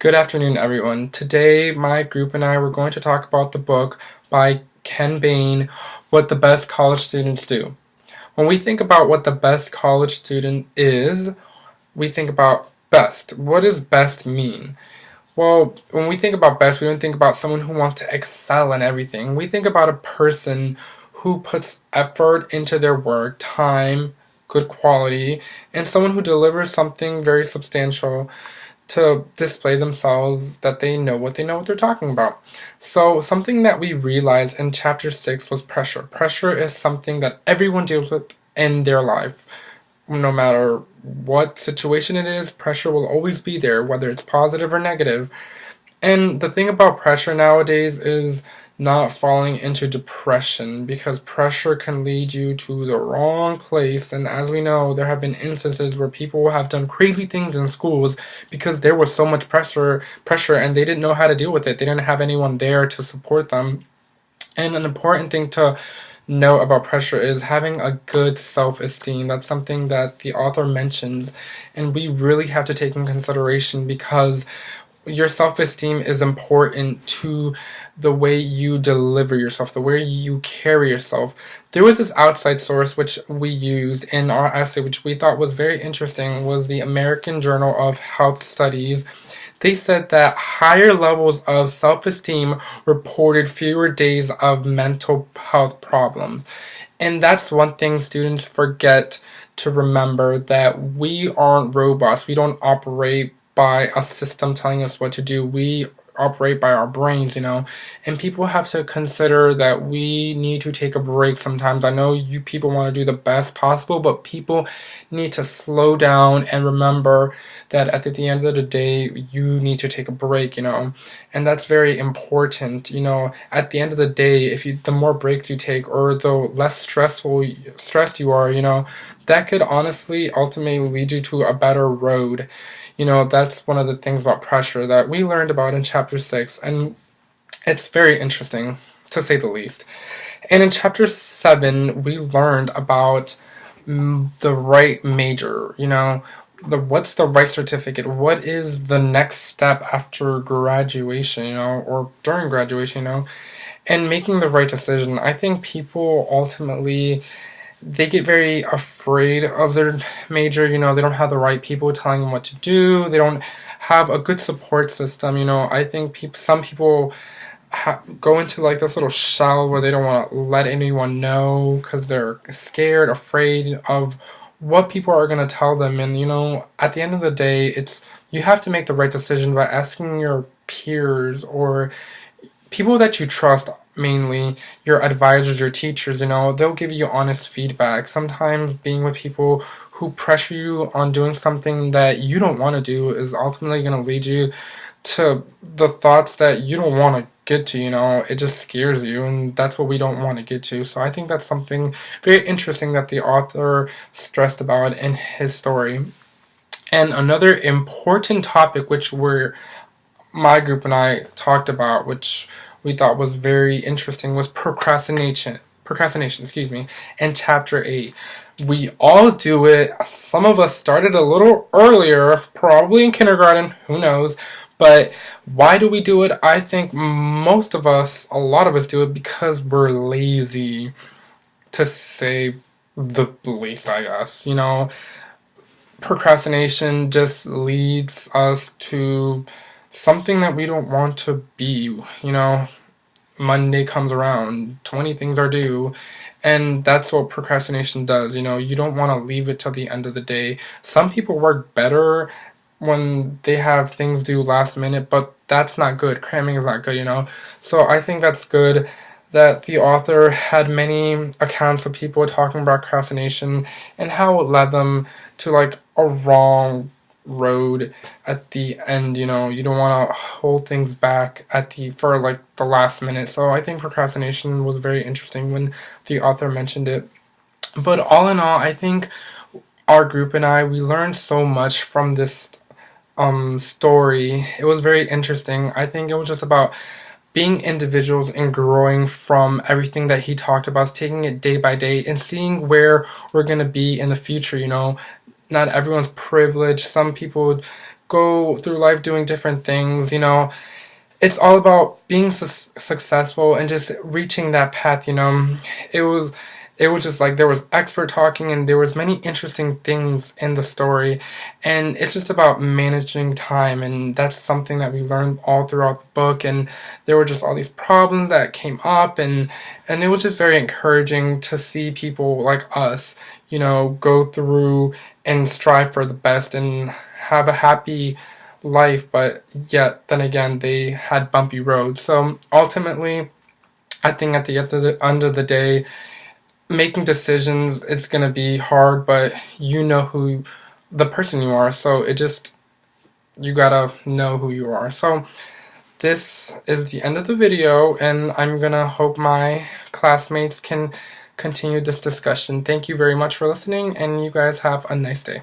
Good afternoon, everyone. Today, my group and I were going to talk about the book by Ken Bain, What the Best College Students Do. When we think about what the best college student is, we think about best. What does best mean? Well, when we think about best, we don't think about someone who wants to excel in everything. We think about a person who puts effort into their work, time, good quality, and someone who delivers something very substantial to display themselves that they know what they're talking about. So something that we realized in chapter 6 was pressure. Pressure is something that everyone deals with in their life. No matter what situation it is, pressure will always be there, whether it's positive or negative. And the thing about pressure nowadays is not falling into depression, because pressure can lead you to the wrong place. And as we know, there have been instances where people have done crazy things in schools because there was so much pressure and they didn't know how to deal with it. They didn't have anyone there to support them. And an important thing to know about pressure is having a good self-esteem. That's something that the author mentions, and we really have to take in consideration, because your self-esteem is important to the way you deliver yourself, the way you carry yourself. There was this outside source which we used in our essay, which we thought was very interesting, was the American Journal of Health Studies. They said that higher levels of self-esteem reported fewer days of mental health problems. And that's one thing students forget to remember, that we aren't robots. We don't operate by a system telling us what to do. We operate by our brains, and people have to consider that we need to take a break sometimes. I know you people want to do the best possible, but people need to slow down and remember that at the end of the day, you need to take a break, and that's very important. At the end of the day, the more breaks you take, or the less stressed you are, that could honestly ultimately lead you to a better road. That's one of the things about pressure that we learned about in chapter 6, and it's very interesting, to say the least. And in chapter 7, we learned about the right major, what's the right certificate, what is the next step after graduation, or during graduation, and making the right decision. I think people ultimately, they get very afraid of their major. They don't have the right people telling them what to do. They don't have a good support system. I think some people go into like this little shell where they don't want to let anyone know because they're scared, afraid of what people are going to tell them. And at the end of the day, you have to make the right decision by asking your peers or people that you trust, mainly your advisors, your teachers. They'll give you honest feedback. Sometimes being with people who pressure you on doing something that you don't want to do is ultimately going to lead you to the thoughts that you don't want to get to. It just scares you, and that's what we don't want to get to. So I think that's something very interesting that the author stressed about in his story. And another important topic which my group and I talked about, which we thought was very interesting, was procrastination, in chapter 8. We all do it. Some of us started a little earlier, probably in kindergarten, who knows, but why do we do it? I think a lot of us do it because we're lazy, to say the least, I guess. Procrastination just leads us to something that we don't want to be. Monday comes around, 20 things are due, and that's what procrastination does. You don't want to leave it till the end of the day. Some people work better when they have things due last minute, but that's not good. Cramming is not good. So I think that's good that the author had many accounts of people talking about procrastination and how it led them to like a wrong road at the end. You don't want to hold things back for the last minute. So I think procrastination was very interesting when the author mentioned it. But all in all, I think our group and we learned so much from this story. It was very interesting. I think it was just about being individuals and growing from everything that he talked about, taking it day by day and seeing where we're going to be in the future. Not everyone's privileged. Some people go through life doing different things, you know. It's all about being successful and just reaching that path, you know. It was it was just like there was expert talking and there was many interesting things in the story, and it's just about managing time, and that's something that we learned all throughout the book. And there were just all these problems that came up, and it was just very encouraging to see people like us, you know, go through and strive for the best and have a happy life, but yet then again they had bumpy roads. So ultimately, I think at the end of the day, making decisions, it's gonna be hard, but you know who the person you are, so it just, you gotta know who you are. So this is the end of the video, and I'm gonna hope my classmates can continue this discussion. Thank you very much for listening, and you guys have a nice day.